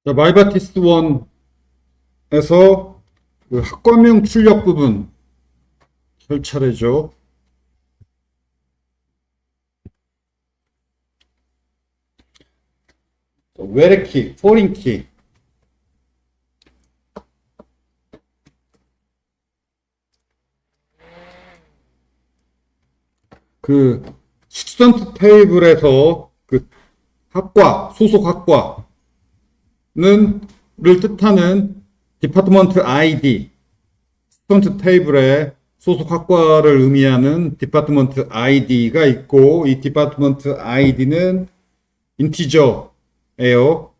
자, 마이바티스 1에서 그 학과명 출력 부분 할 차례죠. 웨르키, 포린키. 그 스튜던트 테이블에서 그 학과, 소속 학과는 를 뜻하는 디파트먼트 아이디, 스튜던트 테이블에 소속 학과를 의미하는 디파트먼트 아이디가 있고, 이 디파트먼트 아이디는 인티저예요.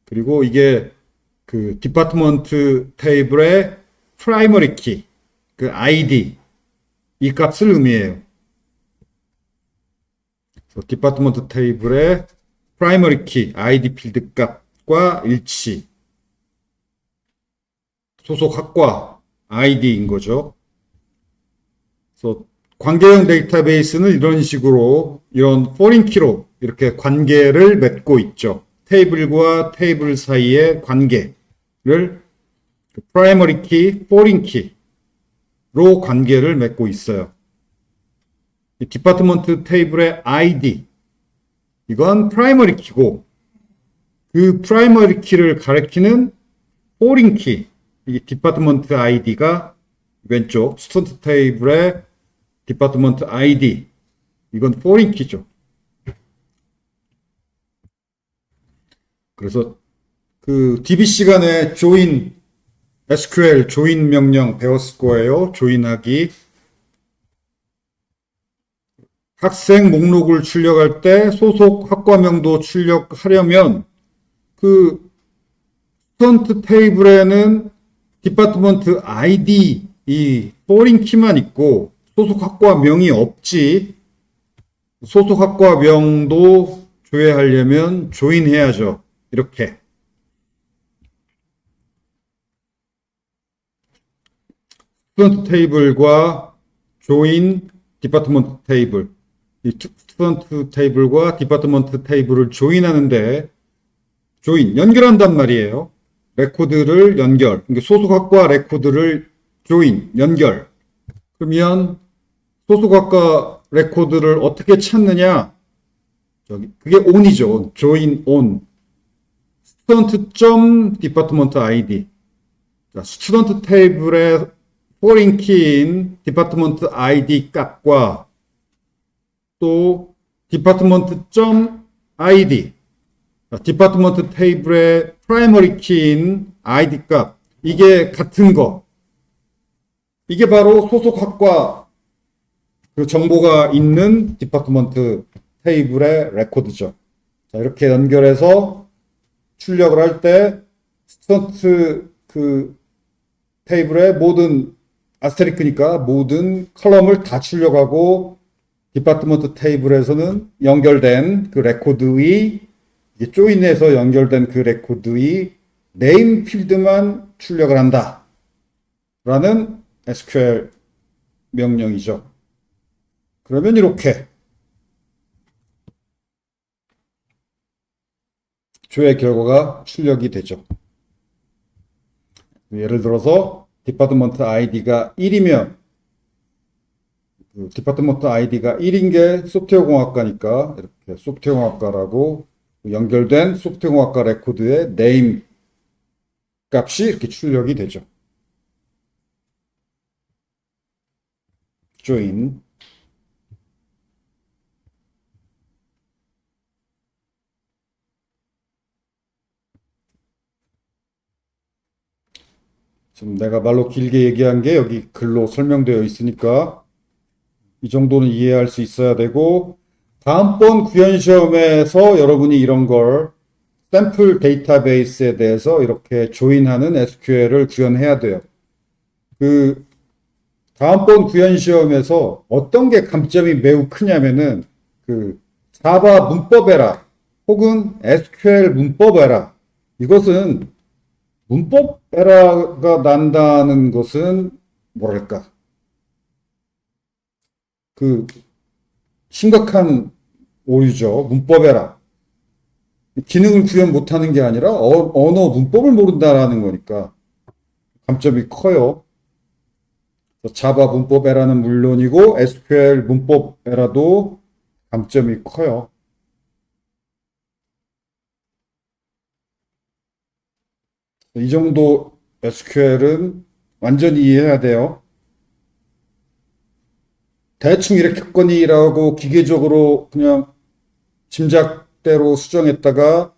그리고 이게 그 디파트먼트 테이블의 프라이머리 키, 그 아이디, 이 값을 의미해요. 디파트먼트 테이블의 프라이머리 키, 아이디 필드 값과 일치. 소속 학과 아이디인 거죠. 그래서 관계형 데이터베이스는 이런 식으로 이런 포린 키로 이렇게 관계를 맺고 있죠. 테이블과 테이블 사이의 관계를 프라이머리 키, 포린 키로 관계를 맺고 있어요. 이 디파트먼트 테이블의 아이디, 이건 프라이머리 키고 그 프라이머리 키를 가리키는 포린 키, 이 디파트먼트 아이디가 왼쪽 스튜던트 테이블의 디파트먼트 아이디, 이건 포린 키죠. 그래서 그 DB 시간에 조인 SQL 조인 명령 배웠을 거예요. 조인하기. 학생 목록을 출력할 때 소속 학과명도 출력하려면 그 스튜던트 테이블에는 디파트먼트 아이디 이 포린 키만 있고 소속 학과명이 없지. 소속 학과명도 조회하려면 조인해야죠. 이렇게. 스튜던트 테이블과 조인 디파트먼트 테이블. 이 스튜던트 테이블과 디파트먼트 테이블을 조인하는데 조인, 연결한단 말이에요. 레코드를 연결. 그러니까 소속학과 레코드를 조인, 연결. 그러면 소속학과 레코드를 어떻게 찾느냐? 그게 on이죠. 조인 on. 스튜던트 디파트먼트 아이디. 스튜던트 테이블의 포린 키인 디파트먼트 아이디 값과 또 디파트먼트 아이디. 디파트먼트 테이블의 프라이머리 키인 아이디 값, 이게 같은 거. 이게 바로 소속 학과 그 정보가 있는 디파트먼트 테이블의 레코드죠. 자, 이렇게 연결해서 출력을 할 때 스튜던트 그 테이블의 모든 아스테리크니까 모든 컬럼을 다 출력하고 디파트먼트 테이블에서는 연결된 그 레코드의 조인해서 연결된 그 레코드의 네임 필드만 출력을 한다 라는 SQL 명령이죠. 그러면 이렇게 조회 결과가 출력이 되죠. 예를 들어서 디파트먼트 아이디가 1이면 그 디파트먼트 아이디가 1인 게 소프트웨어공학과니까 이렇게 소프트웨어공학과라고 연결된 소프트웨어공학과 레코드의 네임 값이 이렇게 출력이 되죠. join. 지금 내가 말로 길게 얘기한 게 여기 글로 설명되어 있으니까 이 정도는 이해할 수 있어야 되고, 다음번 구현시험에서 여러분이 이런 걸 샘플 데이터베이스에 대해서 이렇게 조인하는 SQL을 구현해야 돼요. 그 다음번 구현시험에서 어떤 게 감점이 매우 크냐면은 그 자바 문법 에러 혹은 SQL 문법 에러, 이것은 문법 에러가 난다는 것은 뭐랄까 그 심각한 오류죠. 문법 에러. 기능을 구현 못하는 게 아니라 언어 문법을 모른다라는 거니까 감점이 커요. 자바 문법 에러는 물론이고 SQL 문법 에러도 감점이 커요. 이 정도 SQL은 완전히 이해해야 돼요. 대충 이렇겠거니라고 기계적으로 그냥 짐작대로 수정했다가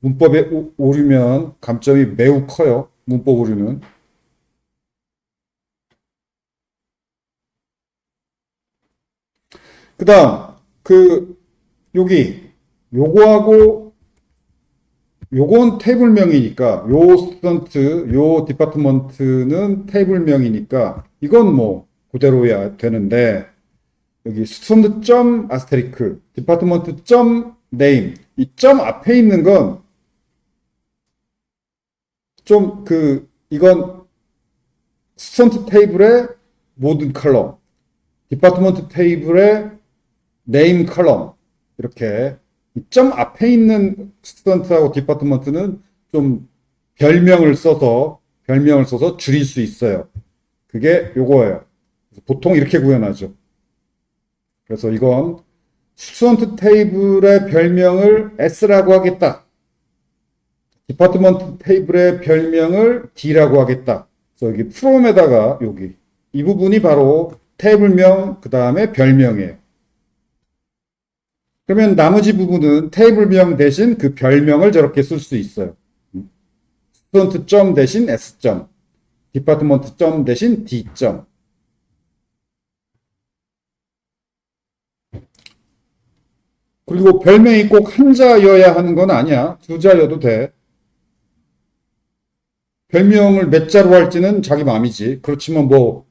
문법에 오류면 감점이 매우 커요. 문법 오류는. 그 다음, 여기, 요거하고, 요건 테이블명이니까, 요 스턴트, 요 디파트먼트는 테이블명이니까, 이건 뭐, 그대로야 되는데, 여기 스턴트 점 아스테리크, 디파트먼트 점 네임, 이 점 앞에 있는 건, 이건 스턴트 테이블의 모든 컬럼, 디파트먼트 테이블의 네임 컬럼 이렇게 점 앞에 있는 스튜던트하고 디파트먼트는 좀 별명을 써서 줄일 수 있어요. 그게 요거예요. 보통 이렇게 구현하죠. 그래서 이건 스튜던트 테이블의 별명을 S라고 하겠다. 디파트먼트 테이블의 별명을 D라고 하겠다. 그래서 여기 from에다가 여기 이 부분이 바로 테이블명 그 다음에 별명이에요. 그러면 나머지 부분은 테이블명 대신 그 별명을 저렇게 쓸 수 있어요. 스튜던트 점 대신 S 점, 디파트먼트 점 대신 D 점. 그리고 별명이 꼭 한자여야 하는 건 아니야. 두 자여도 돼. 별명을 몇 자로 할지는 자기 마음이지. 그렇지만 뭐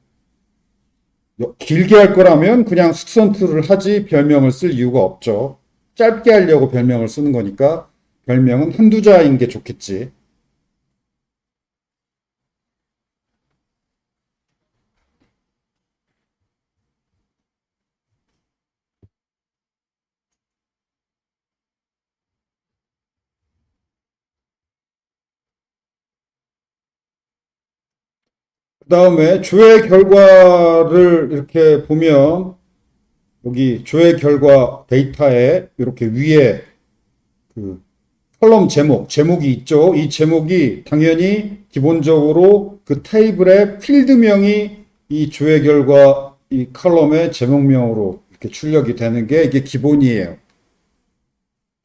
길게 할 거라면 그냥 스튜던트를 하지 별명을 쓸 이유가 없죠. 짧게 하려고 별명을 쓰는 거니까 별명은 한두 자인 게 좋겠지. 그 다음에 조회 결과를 이렇게 보면 여기 조회 결과 데이터에 이렇게 위에 그 컬럼 제목이 있죠. 이 제목이 당연히 기본적으로 그 테이블의 필드명이 이 조회 결과 이 컬럼의 제목명으로 이렇게 출력이 되는 게 이게 기본이에요.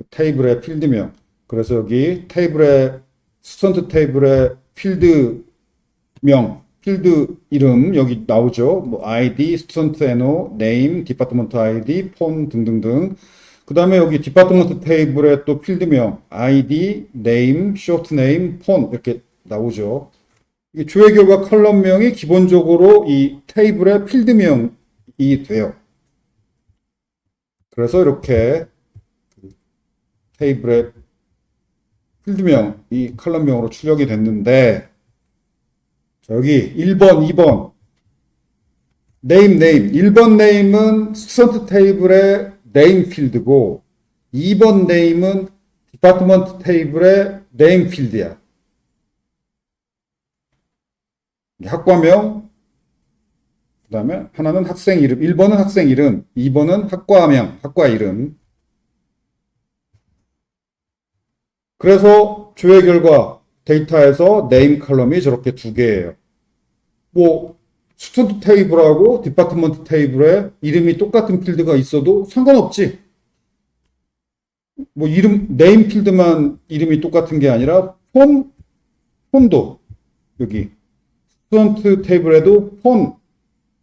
테이블의 필드명. 그래서 여기 스턴트 테이블의 필드 이름 여기 나오죠. 뭐 아이디, 스튜던트 NO, 네임, 디파트먼트 아이디, 폰 등등등. 그 다음에 여기 디파트먼트 테이블에 또 필드명 아이디, 네임, 쇼트 네임, 폰 이렇게 나오죠. 이 조회 결과 컬럼명이 기본적으로 이 테이블의 필드명이 돼요. 그래서 이렇게 테이블의 필드명 이 컬럼명으로 출력이 됐는데 여기 1번, 2번 네임 1번 네임은 스튜던트 테이블의 네임 필드고 2번 네임은 디파트먼트 테이블의 네임 필드야. 학과명 그 다음에 하나는 학생 이름 1번은 학생 이름 2번은 학과명 학과 이름. 그래서 조회 결과 데이터에서 네임 컬럼이 저렇게 두 개예요. 뭐 스튜던트 테이블하고 디파트먼트 테이블에 이름이 똑같은 필드가 있어도 상관없지. 뭐 네임 필드만 이름이 똑같은 게 아니라 폰도 여기 스튜던트 테이블에도 폰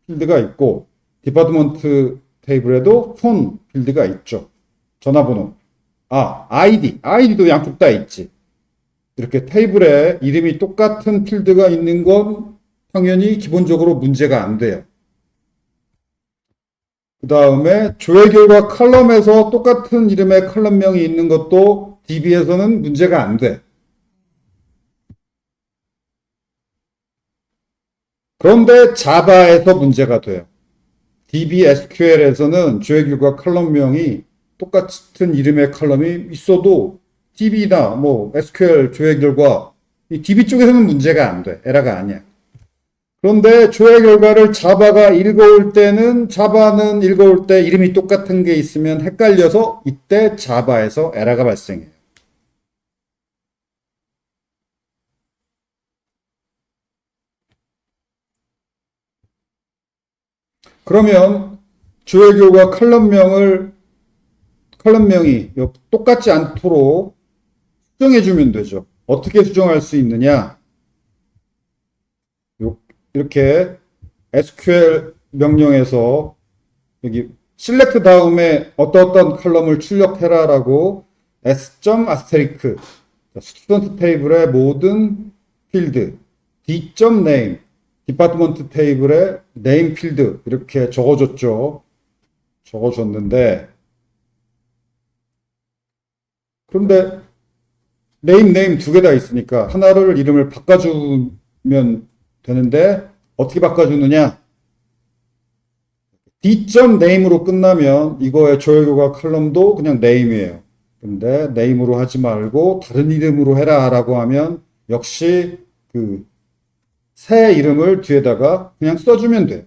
필드가 있고 디파트먼트 테이블에도 폰 필드가 있죠. 전화번호. 아이디도 양쪽 다 있지. 이렇게 테이블에 이름이 똑같은 필드가 있는 건 당연히 기본적으로 문제가 안 돼요. 그 다음에 조회 결과 컬럼에서 똑같은 이름의 컬럼명이 있는 것도 DB에서는 문제가 안 돼. 그런데 자바에서 문제가 돼요. DB SQL에서는 조회 결과 컬럼명이 똑같은 이름의 컬럼이 있어도 DB나 뭐 SQL 조회 결과 이 DB 쪽에서는 문제가 안 돼. 에러가 아니야. 그런데 조회 결과를 자바가 읽어올 때는 자바는 읽어올 때 이름이 똑같은 게 있으면 헷갈려서 이때 자바에서 에러가 발생해요. 그러면 조회 결과 컬럼명이 똑같지 않도록 수정해주면 되죠. 어떻게 수정할 수 있느냐? 이렇게 SQL 명령에서 여기 select 다음에 어떤 컬럼을 출력해라라고 s.asterisk 스튜던트 테이블의 모든 필드 d.name 디파트먼트 테이블의 name 필드 이렇게 적어줬죠. 적어줬는데 그런데 name 두 개 다 있으니까 하나를 이름을 바꿔주면 되는데 어떻게 바꿔주느냐? d.name으로 끝나면 이거의 조회결과 컬럼도 그냥 name이에요. 근데 name으로 하지 말고 다른 이름으로 해라 라고 하면 역시 그 새 이름을 뒤에다가 그냥 써주면 돼요.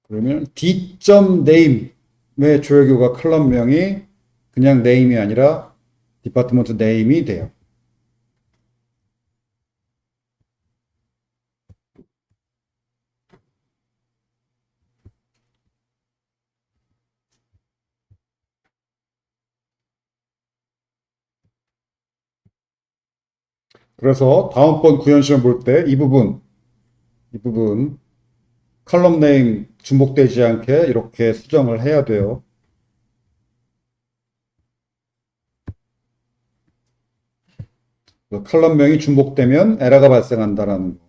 그러면 d.name의 조회결과 컬럼명이 그냥 name이 아니라 디파트먼트 name이 돼요. 그래서 다음번 구현시험 볼 때 이 부분 컬럼 네임 중복되지 않게 이렇게 수정을 해야 돼요. 컬럼명이 중복되면 에러가 발생한다라는 거.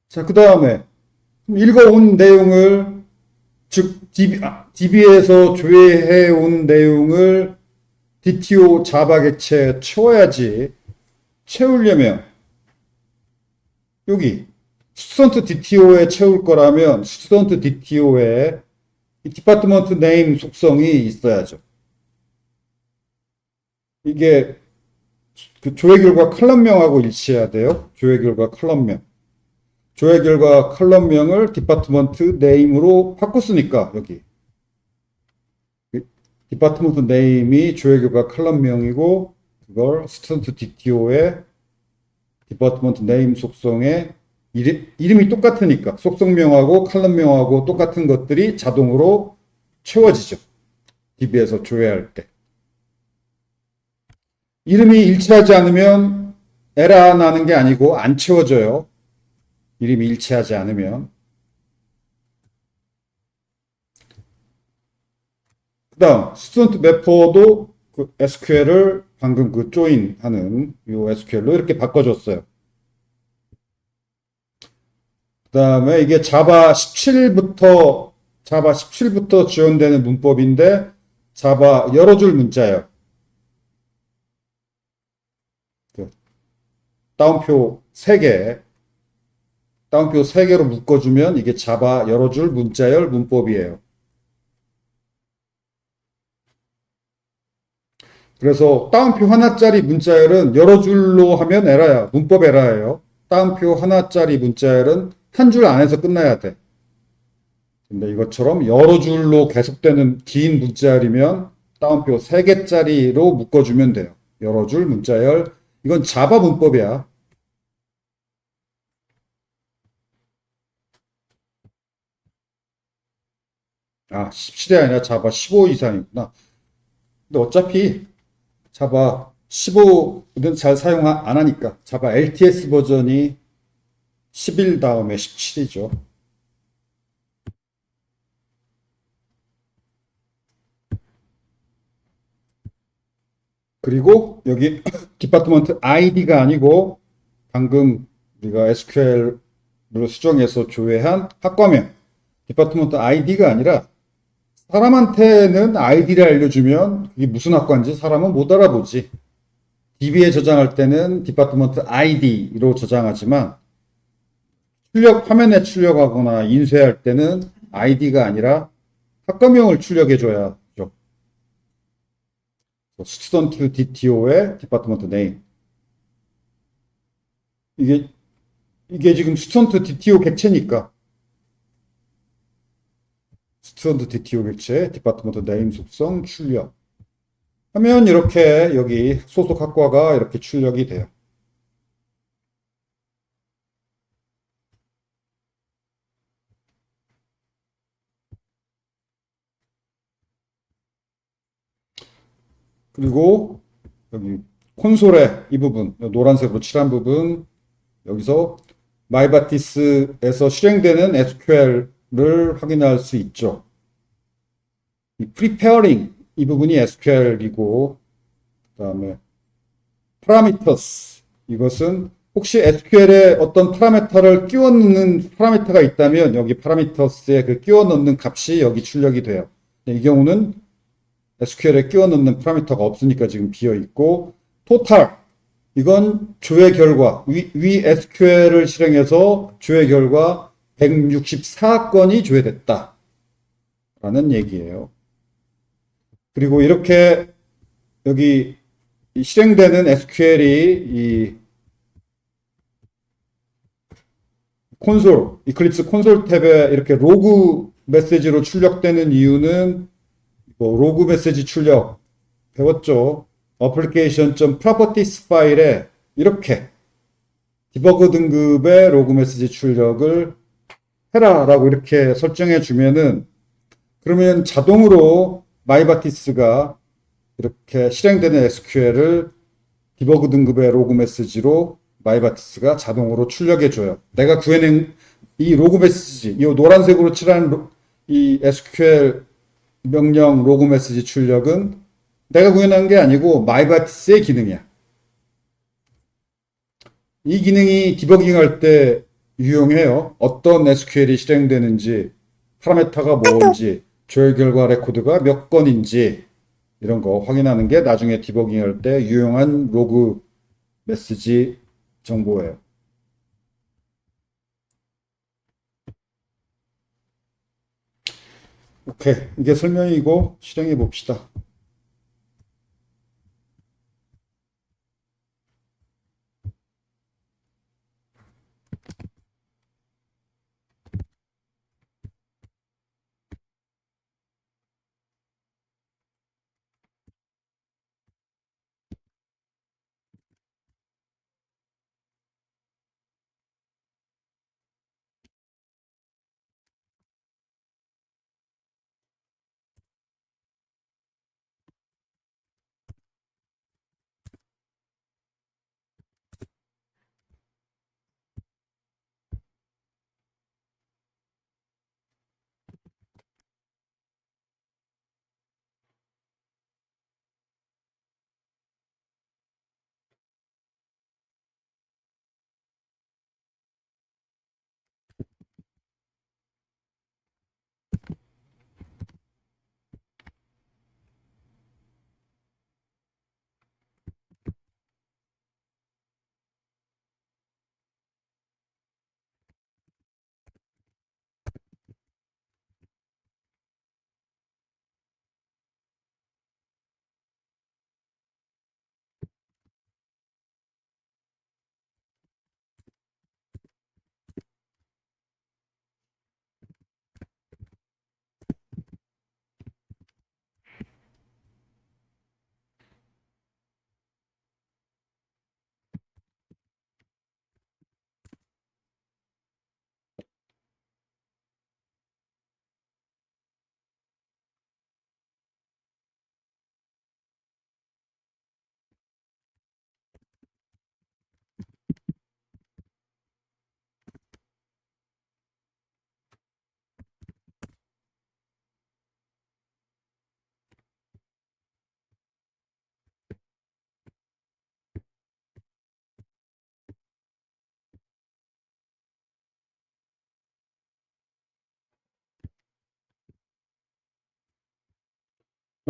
자, 그 다음에 읽어온 내용을 즉 DB에서 조회해온 내용을 DTO 자바 객체에 채워야지. 채우려면 여기 스튜던트 DTO에 채울 거라면 스튜던트 DTO에 디파트먼트 네임 속성이 있어야죠. 이게 그 조회 결과 컬럼명하고 일치해야 돼요. 조회 결과 컬럼명. 조회 결과 컬럼명을 디파트먼트 네임으로 바꿨으니까 여기 디파트먼트 네임이 조회 결과 컬럼명이고 그걸 스튜던트 DTO의 디파트먼트 네임 속성에 이름이 똑같으니까 속성명하고 컬럼명하고 똑같은 것들이 자동으로 채워지죠. DB에서 조회할 때. 이름이 일치하지 않으면 에러 나는 게 아니고 안 채워져요. 이름이 일치하지 않으면. 그 다음 스튜던트 매퍼도 그 SQL을 방금 그 조인 하는 이 SQL로 이렇게 바꿔줬어요. 그 다음에 이게 자바 17부터 지원되는 문법인데 자바 여러 줄 문자예요. 따옴표 3개. 따옴표 3개로 묶어주면 이게 자바 여러 줄 문자열 문법이에요. 그래서 따옴표 하나짜리 문자열은 여러 줄로 하면 에러야. 문법 에러예요. 따옴표 하나짜리 문자열은 한 줄 안에서 끝나야 돼. 근데 이것처럼 여러 줄로 계속되는 긴 문자열이면 따옴표 3개짜리로 묶어주면 돼요. 여러 줄 문자열. 이건 자바 문법이야. 아, 17이 아니라 자바 15 이상이구나. 근데 어차피 자바 15는 잘 사용 안 하니까 자바 LTS 버전이 11 다음에 17이죠. 그리고 여기 디파트먼트 ID가 아니고 방금 우리가 SQL로 수정해서 조회한 학과명 디파트먼트 ID가 아니라 사람한테는 ID를 알려주면 그게 무슨 학과인지 사람은 못 알아보지. DB에 저장할 때는 디파트먼트 ID로 저장하지만 화면에 출력하거나 인쇄할 때는 아이디가 아니라 학과명을 출력해줘야 죠. 스튜던트 DTO의 디파트먼트 네임. 이게 지금 스튜던트 DTO 객체니까 스튜던트 DTO 객체 디파트먼트 네임 속성 출력 하면 이렇게 여기 소속 학과가 이렇게 출력이 돼요. 그리고 여기 콘솔의 이 부분, 노란색으로 칠한 부분, 여기서 마이바티스에서 실행되는 SQL을 확인할 수 있죠. 이 preparing 이 부분이 SQL이고, 그다음에 parameters 이것은 혹시 SQL에 어떤 파라미터를 끼워 넣는 파라미터가 있다면 여기 parameters에 그 끼워 넣는 값이 여기 출력이 돼요. 이 경우는 SQL에 끼워 넣는 파라미터가 없으니까 지금 비어 있고, total 이건 조회 결과 위 SQL을 실행해서 조회 결과 164건이 조회됐다 라는 얘기예요. 그리고 이렇게 여기 실행되는 SQL이 이 콘솔, 이클립스 콘솔 탭에 이렇게 로그 메시지로 출력되는 이유는 로그 메시지 출력 배웠죠. application.properties 파일에 이렇게 디버그 등급의 로그 메시지 출력을 해라라고 이렇게 설정해 주면은 그러면 자동으로 마이바티스가 이렇게 실행되는 SQL을 디버그 등급의 로그 메시지로 마이바티스가 자동으로 출력해 줘요. 내가 구해낸 이 로그 메시지, 이 노란색으로 칠한 이 SQL 명령 로그 메시지 출력은 내가 구현한 게 아니고 마이바티스의 기능이야. 이 기능이 디버깅 할 때 유용해요. 어떤 SQL이 실행되는지, 파라미터가 뭔지, 조회 결과 레코드가 몇 건인지 이런 거 확인하는 게 나중에 디버깅 할 때 유용한 로그 메시지 정보예요. 오케이. 이게 설명이고 실행해 봅시다.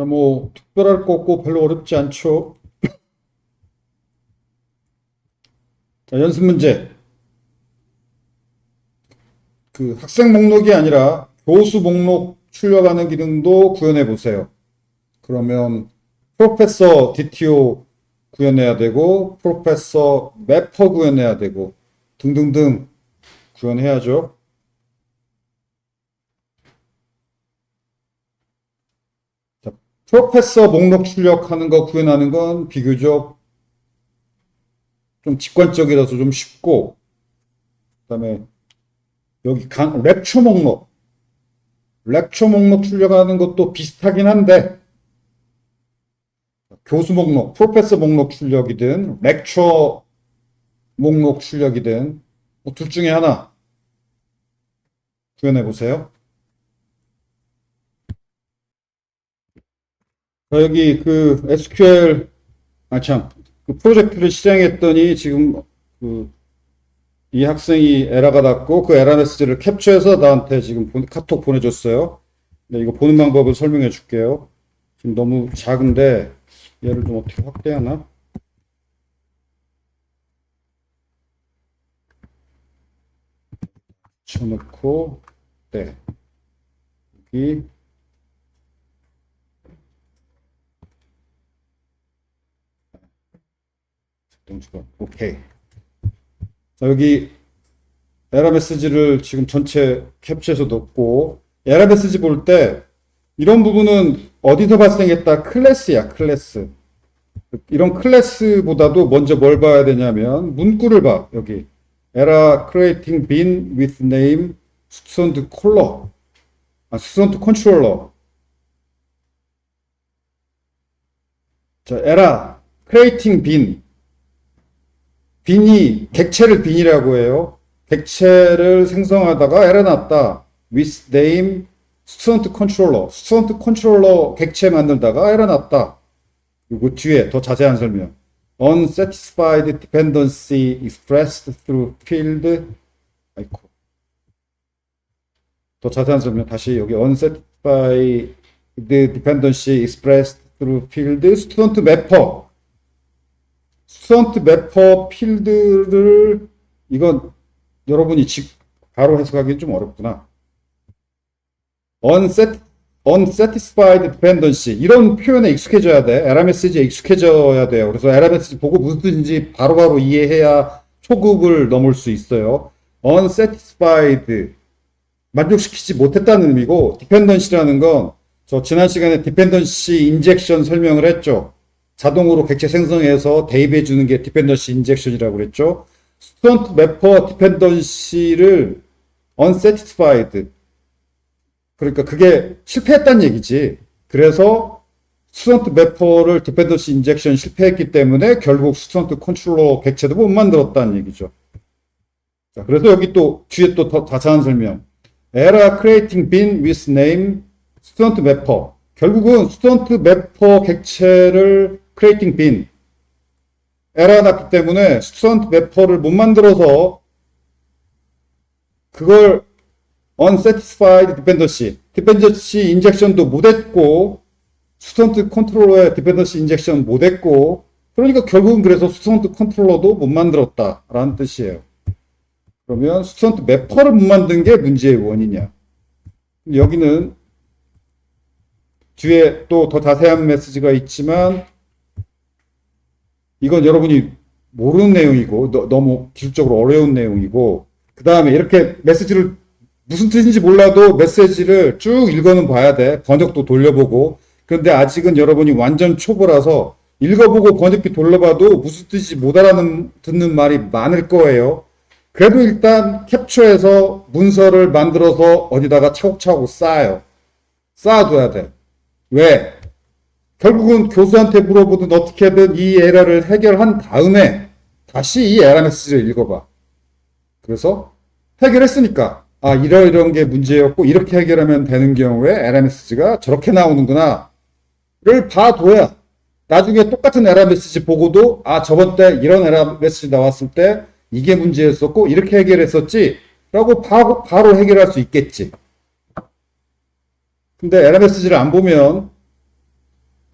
뭐 특별할 거 없고 별로 어렵지 않죠. 자, 연습 문제. 그 학생 목록이 아니라 교수 목록 출력하는 기능도 구현해 보세요. 그러면 프로페서 DTO 구현해야 되고 프로페서 매퍼 구현해야 되고 등등등 구현해야죠. 자, 프로페서 목록 출력하는 거 구현하는 건 비교적 좀 직관적이라서 좀 쉽고, 그다음에 여기 렉처 목록 출력하는 것도 비슷하긴 한데, 교수 목록, 프로페서 목록 출력이든 렉처 목록 출력이든 뭐 둘 중에 하나 구현해 보세요. 여기 그 SQL 그 프로젝트를 실행했더니 지금 이 학생이 에러가 났고 그 에러 메시지를 캡처해서 나한테 지금 카톡 보내줬어요. 네, 이거 보는 방법을 설명해 줄게요. 지금 너무 작은데 얘를 좀 어떻게 확대하나? 붙여놓고 네, 여기 오케이. 자, 여기 에러 메시지를 지금 전체 캡처해서 넣고, 에러 메시지 볼 때 이런 부분은 어디서 발생했다? 클래스야, 클래스. 이런 클래스보다도 먼저 뭘 봐야 되냐면 문구를 봐. 여기 error creating bin with name student caller, student controller. 자, error creating bin. 빈이 객체를 빈이라고 해요. 객체를 생성하다가 에러 났다. with name student controller. student controller 객체 만들다가 에러 났다. 그리고 뒤에 더 자세한 설명. unsatisfied dependency expressed through field. 아이고. 더 자세한 설명 다시 여기 unsatisfied dependency expressed through field student mapper. 스튜던트 매퍼 필드를 이건 여러분이 바로 해석하기는 좀 어렵구나. unsatisfied dependency 이런 표현에 익숙해져야 돼. 에러 메시지에 익숙해져야 돼요. 그래서 에러 메시지 보고 무슨 뜻인지 바로바로 이해해야 초급을 넘을 수 있어요. unsatisfied 만족시키지 못했다는 의미고, dependency라는 건 저 지난 시간에 dependency injection 설명을 했죠. 자동으로 객체 생성해서 대입해 주는 게 디펜던시 인젝션이라고 그랬죠. 스튜던트 매퍼 디펜던시를 unsatisfied, 그러니까 그게 실패했다는 얘기지. 그래서 스튜던트 매퍼를 디펜던시 인젝션 실패했기 때문에 결국 스튜던트 컨트롤러 객체도 못 만들었다는 얘기죠. 자, 그래서 여기 또 뒤에 또 더 자세한 설명. error creating bin with name 스튜던트 매퍼. 결국은 스튜던트 매퍼 객체를 creating bin 에러가 났기 때문에 스튜던트 매퍼를 못 만들어서 그걸 unsatisfied dependency 인젝션도 못했고 스튜던트 컨트롤러의 dependency 인젝션 못했고, 그러니까 결국은 그래서 스튜던트 컨트롤러도 못 만들었다라는 뜻이에요. 그러면 스튜던트 매퍼를 못 만든 게 문제의 원인이야. 여기는 뒤에 또 더 자세한 메시지가 있지만 이건 여러분이 모르는 내용이고 너무 기술적으로 어려운 내용이고, 그 다음에 이렇게 메시지를 무슨 뜻인지 몰라도 메시지를 쭉 읽어는 봐야 돼. 번역도 돌려보고. 그런데 아직은 여러분이 완전 초보라서 읽어보고 번역기 돌려봐도 무슨 뜻인지 못 알아듣는 말이 많을 거예요. 그래도 일단 캡처해서 문서를 만들어서 어디다가 차곡차곡 쌓아둬야 돼. 왜? 결국은 교수한테 물어보든 어떻게든 이 에러를 해결한 다음에 다시 이 에러 메시지를 읽어봐. 그래서 해결했으니까 이런 게 문제였고 이렇게 해결하면 되는 경우에 에러 메시지가 저렇게 나오는구나 를 봐둬야 나중에 똑같은 에러 메시지 보고도 저번 때 이런 에러 메시지 나왔을 때 이게 문제였었고 이렇게 해결했었지 라고 바로 해결할 수 있겠지. 근데 에러 메시지를 안 보면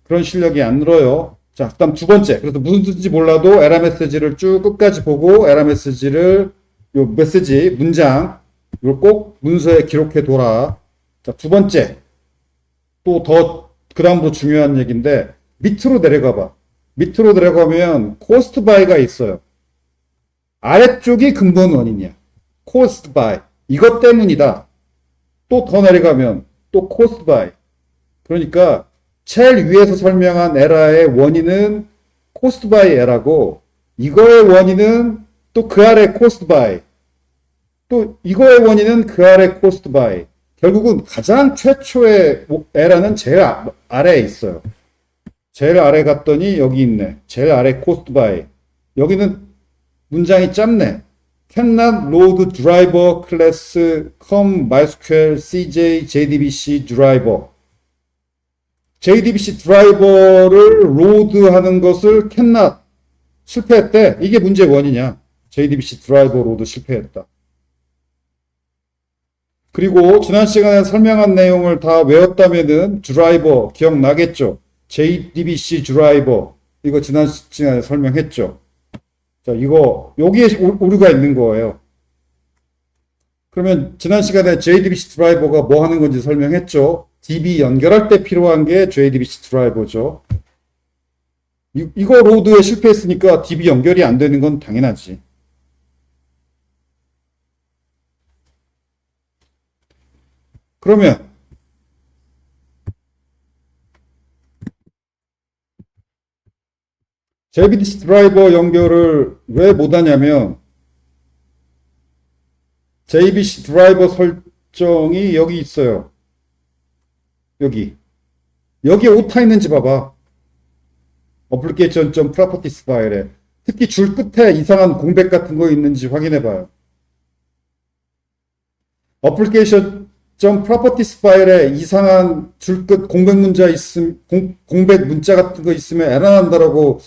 그런 실력이 안 늘어요. 자, 그다음 두 번째. 그래서 무슨 뜻인지 몰라도 에러 메시지를 쭉 끝까지 보고 에러 메시지를 요 메시지 문장 이걸 꼭 문서에 기록해 둬라. 자, 두 번째. 또 더, 그 다음으로 중요한 얘기인데, 밑으로 내려가 봐. 밑으로 내려가면 코스트 바이가 있어요. 아래쪽이 근본 원인이야. 코스트 바이. 이것 때문이다. 또 더 내려가면 또 코스트 바이. 그러니까 제일 위에서 설명한 에러의 원인은 코스트 바이 에러고 이거의 원인은 또 그 아래 코스트 바이. 또 이거의 원인은 그 아래 코스트 바이. 결국은 가장 최초의 에러는 제일 아래에 있어요. 제일 아래 갔더니 여기 있네. 제일 아래 코스트 바이. 여기는 문장이 짧네. Cannot load driver class com MySQL CJ JDBC driver. JDBC 드라이버를 로드하는 것을 cannot 실패했대. 이게 문제의 원이냐? JDBC 드라이버 로드 실패했다. 그리고 지난 시간에 설명한 내용을 다 외웠다면은 드라이버 기억나겠죠? JDBC 드라이버 이거 지난 시간에 설명했죠. 자, 이거 여기에 오류가 있는 거예요. 그러면 지난 시간에 JDBC 드라이버가 뭐 하는 건지 설명했죠. DB 연결할 때 필요한 게 JDBC 드라이버죠. 이거 로드에 실패했으니까 DB 연결이 안 되는 건 당연하지. 그러면 JDBC 드라이버 연결을 왜 못하냐면 JDBC 드라이버 설정이 여기 있어요. 여기에 오타 있는지 봐봐. application.properties 파일에 특히 줄 끝에 이상한 공백 같은 거 있는지 확인해봐요. application.properties 파일에 이상한 줄 끝 공백 공백 문자 같은 거 있으면 에러 난다라고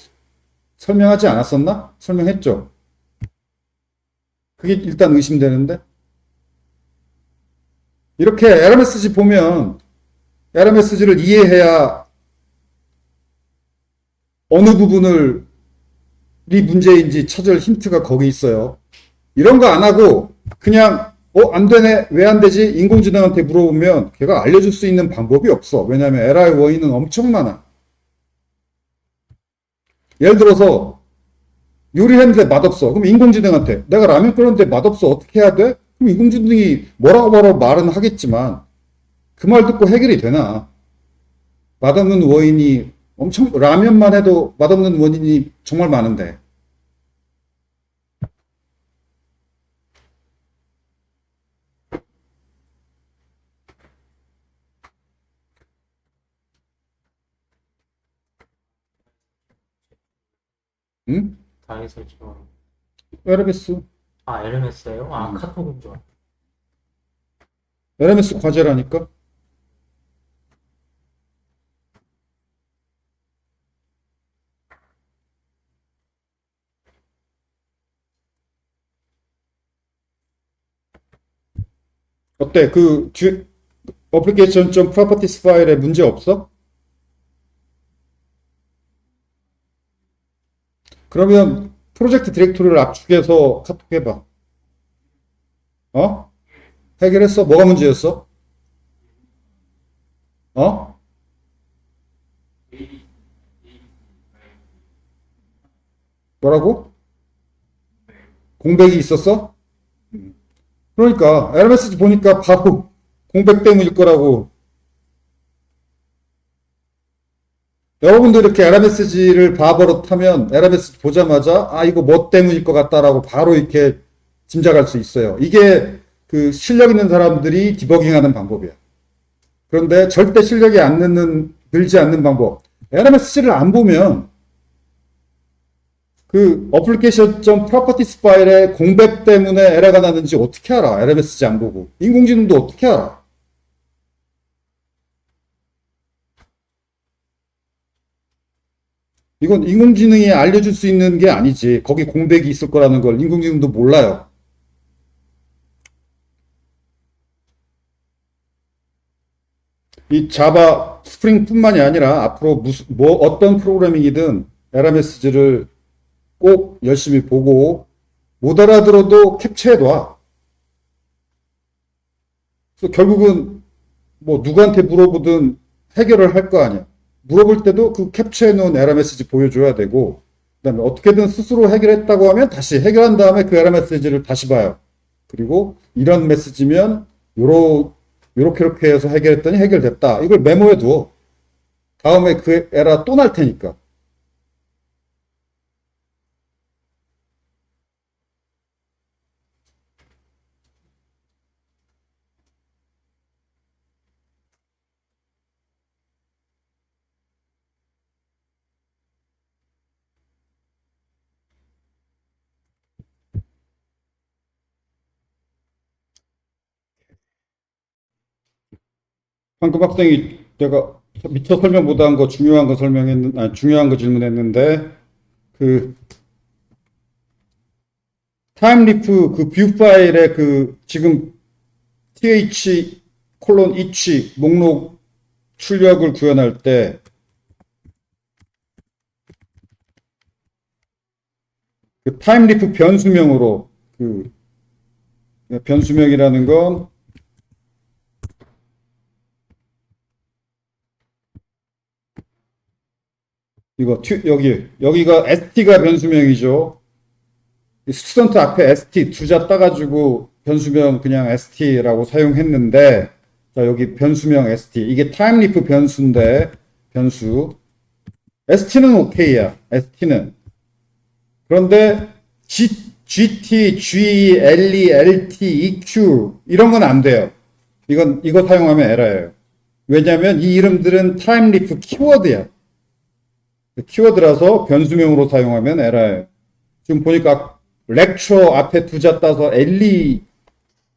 설명하지 않았었나? 설명했죠. 그게 일단 의심되는데. 이렇게 에러 메시지 보면 에러 메시지를 이해해야 어느 부분이 문제인지 찾을 힌트가 거기 있어요. 이런 거 안 하고 그냥 안 되네, 왜 안 되지? 인공지능한테 물어보면 걔가 알려줄 수 있는 방법이 없어. 왜냐하면 에러의 원인은 엄청 많아. 예를 들어서 요리를 했는데 맛없어. 그럼 인공지능한테 내가 라면 끓였는데 맛없어. 어떻게 해야 돼? 그럼 인공지능이 뭐라고 말은 하겠지만 그 말 듣고 해결이 되나? 맛없는 원인이 라면만 해도 맛없는 원인이 정말 많은데. 응? 다이 설정. LMS. LMS예요? 카톡인 줄 알았어. LMS 과제라니까? 어때? application.properties 파일에 문제 없어? 그러면 프로젝트 디렉토리를 압축해서 카톡 해봐. 해결했어? 뭐가 문제였어? 뭐라고? 공백이 있었어? 그러니까 LMS 보니까 바로 공백 때문일 거라고. 여러분도 이렇게 LMS를 봐버릇하면 LMS 보자마자 이거 뭐 때문일 것 같다라고 바로 이렇게 짐작할 수 있어요. 이게 그 실력 있는 사람들이 디버깅하는 방법이야. 그런데 절대 실력이 늘지 않는 방법. LMS를 안 보면 그 application.properties 파일에 공백 때문에 에러가 나는지 어떻게 알아? LMS 안 보고. 인공지능도 어떻게 알아? 이건 인공지능이 알려줄 수 있는 게 아니지. 거기 공백이 있을 거라는 걸 인공지능도 몰라요. 이 자바 스프링뿐만이 아니라 앞으로 어떤 프로그래밍이든 LMS를 꼭 열심히 보고 못 알아들어도 캡처해둬. 그래서 결국은 뭐 누구한테 물어보든 해결을 할 거 아니야. 물어볼 때도 그 캡처해 놓은 에러 메시지 보여줘야 되고, 그다음에 어떻게든 스스로 해결했다고 하면 다시 해결한 다음에 그 에러 메시지를 다시 봐요. 그리고 이런 메시지면 요렇게 이렇게 해서 해결했더니 해결됐다. 이걸 메모해 둬. 다음에 그 에러 또 날 테니까. 방금 학생이 내가 미처 설명 못한 거 중요한 거 중요한 거 질문했는데, 그 타임리프 그 뷰 파일에 그 지금 th 콜론 each 목록 출력을 구현할 때 그 타임리프 변수명으로 그 변수명이라는 건 이거 여기가 st가 변수명이죠. 스튜던트 앞에 st 두 자 따가지고 변수명 그냥 st라고 사용했는데, 자 여기 변수명 st 이게 타임리프 변수인데 변수 st는 오케이야. st는 그런데 gt, g, le, lt, eq 이런 건 안 돼요. 이거 사용하면 에러예요. 왜냐하면 이 이름들은 타임리프 키워드야. 키워드라서 변수명으로 사용하면 에러예요. 지금 보니까 lecture 앞에 두 자 따서 le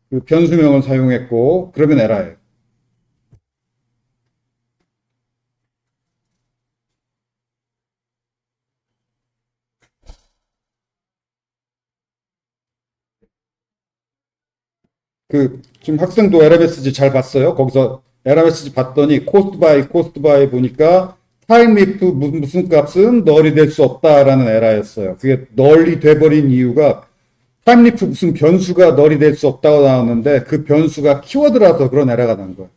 그 변수명을 사용했고 그러면 에러예요. 지금 학생도 에러 메시지 잘 봤어요? 거기서 에러 메시지 봤더니 코스트 바이 보니까 타임리프 무슨 값은 널이 될 수 없다라는 에러였어요. 그게 널이 돼버린 이유가 타임리프 무슨 변수가 널이 될 수 없다고 나왔는데 그 변수가 키워드라서 그런 에러가 난 거예요.